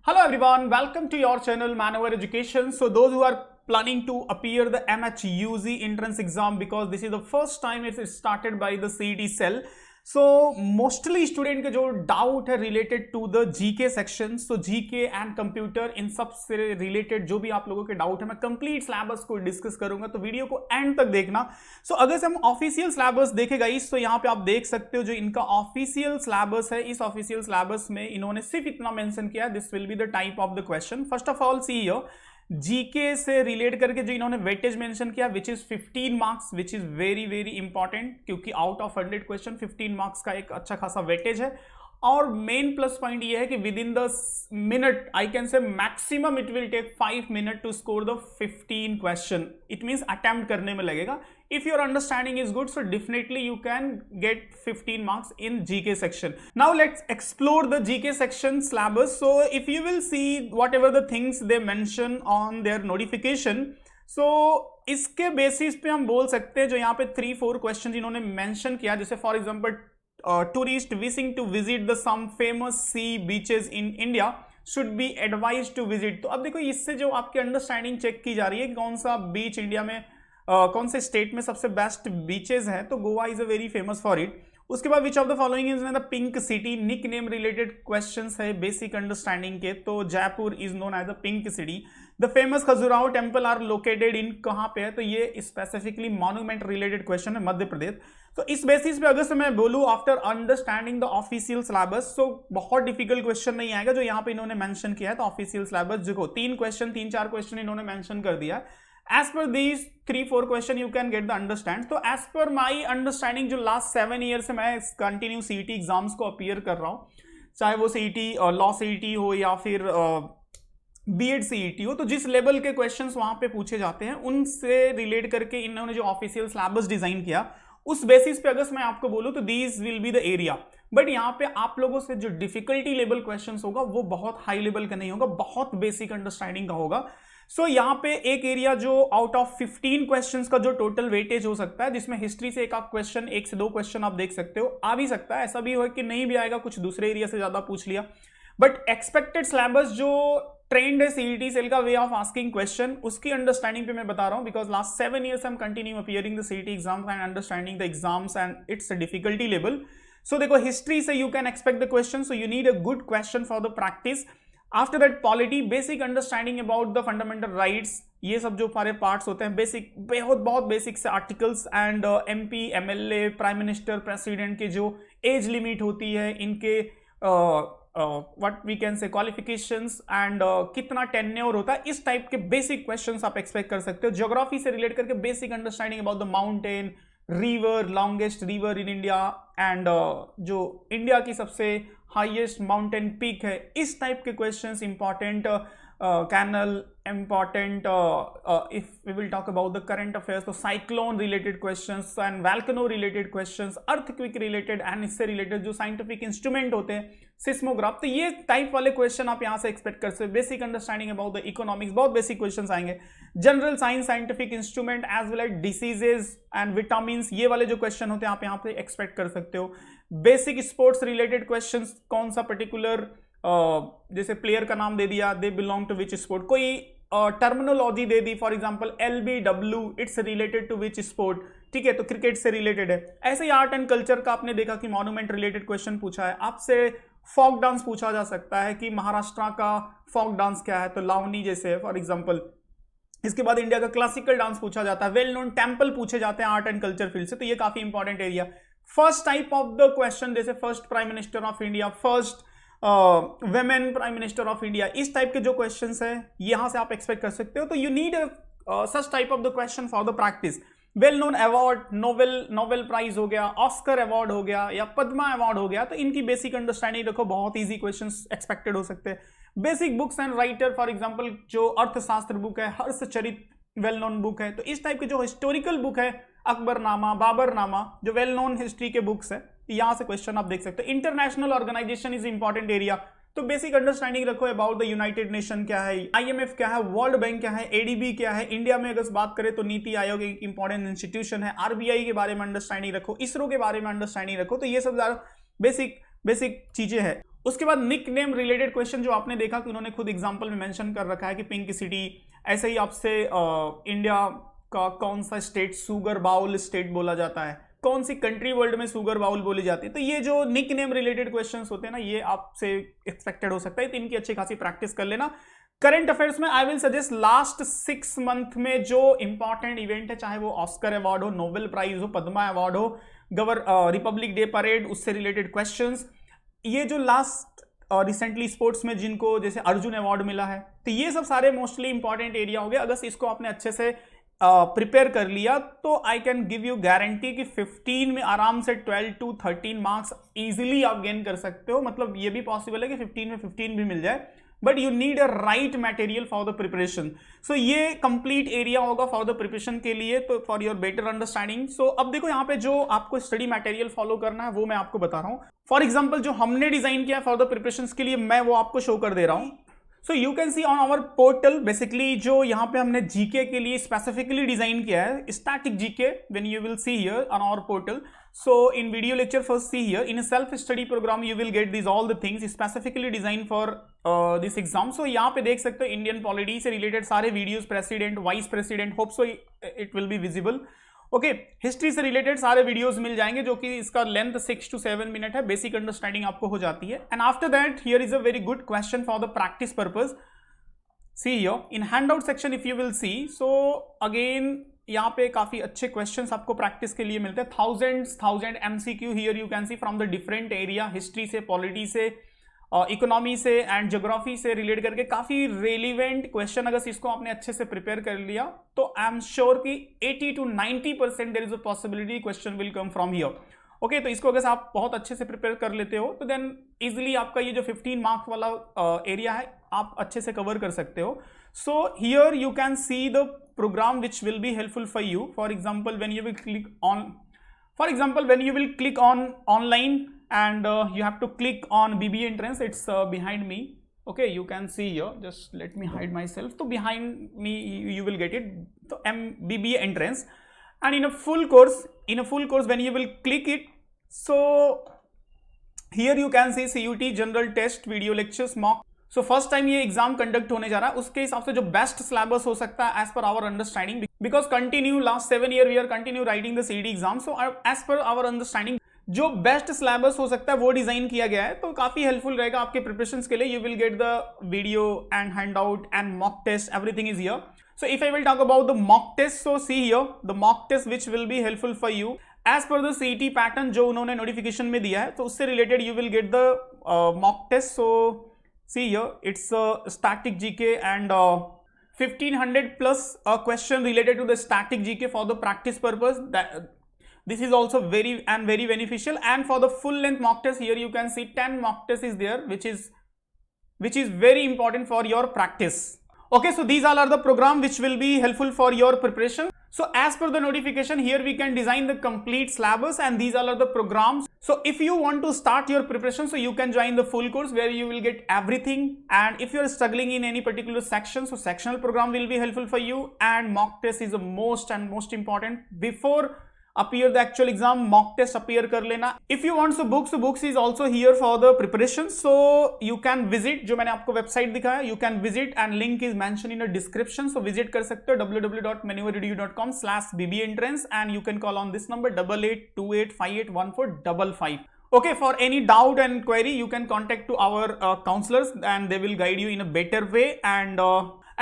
Hello everyone, welcome to your channel Manoeuvre Education. So those who are planning to appear the MHUG entrance exam, because this is the first time it is started by the CET cell. So mostly student के जो doubt है related to the GK section, so GK and computer इन सब से related जो भी आप लोगों के डाउट है मैं complete syllabus को डिस्कस करूंगा, तो वीडियो को एंड तक देखना. So अगर से हम ऑफिशियल सिलेबस देखेगा इस, तो यहाँ पे आप देख सकते हो जो इनका ऑफिशियल सिलेबस है, इस ऑफिशियल सिलेबस में इन्होंने सिर्फ इतना मेंशन किया, this will be the type of the question. First of all see here GK से रिलेट करके जो इन्होंने वेटेज मेंशन किया which is 15 marks, which is very very important, क्योंकि आउट ऑफ 100 क्वेश्चन 15 मार्क्स का एक अच्छा खासा वेटेज है. और मेन प्लस पॉइंट ये है कि within the minute I can say maximum it will take 5 minute to score the 15 question. It means attempt करने में लगेगा. If your understanding is good, so definitely you can get 15 marks in GK section. Now let's explore the GK section syllabus. So if you will see whatever the things they mention on their notification, so इसके basis पे हम बोल सकते हैं जो यहाँ पे 3-4 question इन्होंने मेंशन किया, जैसे for example tourist wishing to visit the some famous sea beaches in India should be advise to visit. तो अब देखो इससे जो आपकी अंडरस्टैंडिंग चेक की जा रही है कौन सा बीच इंडिया में कौन से स्टेट में सबसे बेस्ट बीचेस हैं, तो Goa is a very famous for it. उसके बाद which of the following is the pink city, nickname related questions है बेसिक अंडरस्टैंडिंग के, तो Jaipur is known as the pink city. The famous Khajuraho temple are located in, कहाँ पे है, तो ये स्पेसिफिकली मॉन्यूमेंट रिलेटेड क्वेश्चन है, मध्य प्रदेश. तो इस बेसिस पे अगर से मैं बोलूँ after understanding the official syllabus, so बहुत डिफिकल्ट क्वेश्चन नहीं आएगा जो यहाँ पे इन्होंने मेंशन किया है. तो ऑफिशियल सिलेबस जो 3-4 क्वेश्चन इन्होंने मेंशन कर दिया है. As per these 3-4 question you can get the understand. तो as per my understanding जो last 7 years से मैं कंटिन्यू CET एग्जाम्स को अपीयर कर रहा हूँ, चाहे वो CET लॉ CET हो या फिर B.Ed CET हो, तो जिस लेवल के क्वेश्चंस वहां पे पूछे जाते हैं उनसे रिलेट करके इन्होंने जो ऑफिशियल सिलेबस डिजाइन किया उस बेसिस पे अगर मैं आपको बोलूँ तो these will be the area. But यहाँ पे आप लोगों से जो डिफिकल्टी लेवल क्वेश्चंस होगा वो बहुत हाई लेवल का नहीं होगा, बहुत बेसिक अंडरस्टैंडिंग का होगा. सो यहाँ पे एक एरिया जो आउट ऑफ 15 क्वेश्चंस का जो टोटल वेटेज हो सकता है, जिसमें हिस्ट्री से एक क्वेश्चन, 1 से 2 क्वेश्चन आप देख सकते हो, आ भी सकता है, ऐसा भी हो कि नहीं भी आएगा, कुछ दूसरे एरिया से ज्यादा पूछ लिया. बट एक्सपेक्टेड सिलेबस जो ट्रेंड है सीईटी सेल का वे ऑफ आस्किंग क्वेश्चन, उसकी अंडरस्टैंडिंग पे मैं बता रहा हूँ, because last 7 years I'm continue appearing the CET exams and understanding the exams and its difficulty level. So देखो हिस्ट्री से you can expect the question, so you need a good question for the practice. After that polity, basic understanding about the fundamental rights, ये सब जो सारे parts होते हैं basic, बहुत basic से articles and MP MLA prime minister president के जो एज लिमिट होती है, इनके what we can say qualifications and कितना टेन्योर होता है, इस टाइप के बेसिक क्वेश्चंस आप एक्सपेक्ट कर सकते हो. ज्योग्राफी से रिलेट करके basic understanding about the mountain, river, longest river in India and जो इंडिया की सबसे हाईएस्ट माउंटेन पीक है, इस टाइप के questions important. Canal important. If we will talk about the current affairs, तो cyclone related questions and volcano related questions, earthquake related and इससे related जो scientific instrument होते हैं, सिस्मोग्राफ, तो ये टाइप वाले क्वेश्चन आप यहां से एक्सपेक्ट कर सकते हो. Basic understanding about the economics, बहुत बेसिक क्वेश्चंस आएंगे. General science, scientific instrument as well as diseases and vitamin, ये वाले जो क्वेश्चन होते हैं आप यहाँ पे एक्सपेक्ट कर सकते हो. बेसिक स्पोर्ट्स रिलेटेड क्वेश्चंस, कौन सा पर्टिकुलर जैसे प्लेयर का नाम दे दिया, they belong to which sport, कोई टर्मिनोलॉजी दे दी, for example LBW it's related to which sport, ठीक है, तो क्रिकेट से रिलेटेड है. ऐसे ही आर्ट एंड कल्चर का आपने देखा कि मॉन्यूमेंट रिलेटेड क्वेश्चन पूछा है आपसे. फोक डांस पूछा जा सकता है कि महाराष्ट्र का फोक डांस क्या है, तो लावनी जैसे है फॉर एग्जाम्पल. इसके बाद इंडिया का क्लासिकल डांस पूछा जाता है. वेल नोन टेम्पल पूछे जाते हैं आर्ट एंड कल्चर फील्ड से, तो ये काफी important area. First type of the question जैसे first prime minister of India, first women prime minister of India, इस टाइप के जो क्वेश्चंस है यहां से आप एक्सपेक्ट कर सकते हो. तो you need such type of the question for the practice. Well known award, Nobel prize हो गया, ऑस्कर अवार्ड हो गया या पद्मा अवार्ड हो गया, तो इनकी बेसिक अंडरस्टैंडिंग रखो, बहुत ईजी क्वेश्चंस एक्सपेक्टेड हो सकते हैं. Basic books and writer, for example जो अर्थशास्त्र बुक है, हर्षचरित वेल नोन बुक है, तो इस टाइप के जो हिस्टोरिकल बुक है, अकबरनामा, बाबरनामा, जो वेल नोन हिस्ट्री के बुक्स है, यहां से क्वेश्चन आप देख सकते हो. International organization is important area, तो बेसिक अंडरस्टैंडिंग रखो अबाउट द यूनाइटेड नेशन क्या है, IMF क्या है, वर्ल्ड बैंक क्या है, ADB क्या है. इंडिया में अगर बात करें तो नीति आयोग एक इंपॉर्टेंट इंस्टीट्यूशन है. RBI के बारे में अंडरस्टैंडिंग रखो, इसरो के बारे में अंडरस्टैंडिंग रखो. तो ये सब बेसिक चीजें हैं. उसके बाद निक नेम रिलेटेड क्वेश्चन जो आपने देखा कि उन्होंने खुद एग्जांपल में मेंशन कर रखा है कि पिंक सिटी, ऐसे ही आपसे इंडिया का कौन सा स्टेट सुगर बाउल स्टेट बोला जाता है, कौन सी कंट्री वर्ल्ड में सुगर बाउल बोली जाती है। तो ये जो निक नेम रिलेटेड क्वेश्चंस होते हैं ना, ये आपसे एक्सपेक्टेड हो सकता है, तो इनकी अच्छी खासी प्रैक्टिस कर लेना। करंट अफेयर्स में I will suggest last 6 month में जो इंपॉर्टेंट इवेंट है, चाहे वो ऑस्कर अवार्ड हो, नोबेल प्राइज हो, पद्मा अवार्ड हो, रिपब्लिक डे परेड, उससे रिलेटेड क्वेश्चंस, ये जो लास्ट रिसेंटली स्पोर्ट्स में जिनको जैसे अर्जुन अवार्ड मिला है, तो ये सब सारे मोस्टली इंपॉर्टेंट एरिया हो गए। अगर इसको आपने अच्छे से प्रिपेयर कर लिया तो I can give you guarantee कि 15 में आराम से 12 to 13 मार्क्स इजीली आप गेन कर सकते हो। मतलब ये भी पॉसिबल है कि 15 में 15 भी मिल जाए, but you need a right material for the preparation. So ये कंप्लीट एरिया होगा फॉर द प्रिपरेशन के लिए, तो for your better understanding. So अब देखो यहाँ पे जो आपको स्टडी मटेरियल फॉलो करना है वो मैं आपको बता रहा हूँ। फॉर एग्जाम्पल जो हमने डिजाइन किया फॉर द प्रिपरेशन के लिए, मैं वो आपको शो कर दे रहा हूँ। So you can see on our portal, basically जो यहाँ पे हमने जीके के लिए स्पेसिफिकली डिजाइन किया है, static GK, when you will see here on our portal. So in video lecture first see here, in a self study program you will get these all the things specifically designed for this exam. So यहाँ पे देख सकते हो Indian polity से related सारे videos, president, vice president, hope so it will be visible. Okay, history से related सारे videos मिल जाएंगे जो कि इसका लेंथ 6 to 7 मिनट है, बेसिक अंडरस्टैंडिंग आपको हो जाती है। And after that here is a very good question for the practice purpose. See here in handout section if you will C, so again यहाँ पे काफी अच्छे क्वेश्चंस आपको प्रैक्टिस के लिए मिलते हैं। Thousand MCQ here you can C from the different area, history से, पॉलिटी से, इकोनॉमी से एंड ज्योग्राफी से रिलेट करके काफी रेलिवेंट क्वेश्चन। अगर इसको आपने अच्छे से प्रिपेयर कर लिया तो आई एम श्योर कि 80 to 90% there is a possibility question will come from here. Okay, तो इसको अगर आप बहुत अच्छे से प्रिपेयर कर लेते हो तो देन इजिली आपका ये जो 15 मार्क्स वाला एरिया है आप अच्छे से कवर कर सकते हो। So here you can see the program which will be helpful for you. For example, when you will click on online and you have to click on BBA entrance. It's behind me. Okay, you can see here. Just let me hide myself. So behind me you will get it. So BBA entrance, and in a full course when you will click it, so here you can see CUT, general test, video lectures, mock. So first time ये exam conduct होने जा रहा है, उसके हिसाब से जो best syllabus हो सकता है as per our understanding, because continue last 7 year we are continue writing the CET exam. So as per our understanding जो बेस्ट सिलेबस हो सकता है वो डिजाइन किया गया है, तो काफी हेल्पफुल रहेगा आपके प्रिपरेशन के लिए। You will get the video and handout and mock test, everything is here. So if I will talk about the mock test, so see here the mock test which will be helpful for you as per the CET pattern जो उन्होंने notification में दिया है, तो उससे related you will get the mock test. So see here, it's a static GK and 1500 plus a question related to the static GK for the practice purpose. That this is also very beneficial. And for the full length mock test, here you can see 10 mock test is there, which is very important for your practice. Okay, so these all are the program which will be helpful for your preparation. So as per the notification, here we can design the complete syllabus and these all are the programs. So if you want to start your preparation, so you can join the full course where you will get everything. And if you are struggling in any particular section, so sectional program will be helpful for you, and mock test is the most important. Before appear the actual exam, mock test appear kar lena. If you want, so books is also here for the preparation, so you can visit, jo maine aapko website dikhaya, you can visit and link is mentioned in the description. So visit kar sakte ho www.manuoredu.com/BBA entrance, and you can call on this number 8828581455. Okay, for any doubt and query you can contact to our counselors and they will guide you in a better way.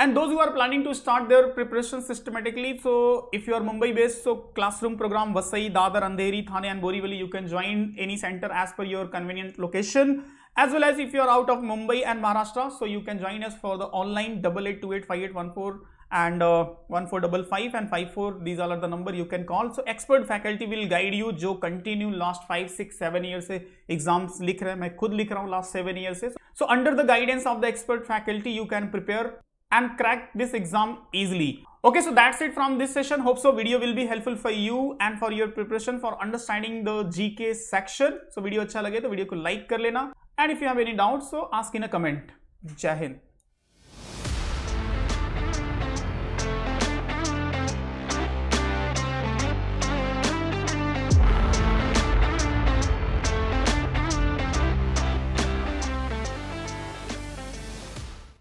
And those who are planning to start their preparation systematically, so if you are Mumbai based, so classroom program Vasai, Dadar, Andheri, Thane and Borivali, you can join any center as per your convenient location. As well as if you are out of Mumbai and Maharashtra, so you can join us for the online 88285814 and 1455 and 54. These all are the number you can call. So expert faculty will guide you, जो continue last 5, 6, 7 years से exams लिख रहे हैं, मैं खुद लिख रहा हूँ last 7 years से. So under the guidance of the expert faculty, you can prepare and crack this exam easily. Okay, so that's it from this session. Hope so video will be helpful for you and for your preparation for understanding the GK section. So video अच्छा लगे तो video को like कर लेना, and if you have any doubts, so ask in a comment. जय हिंद.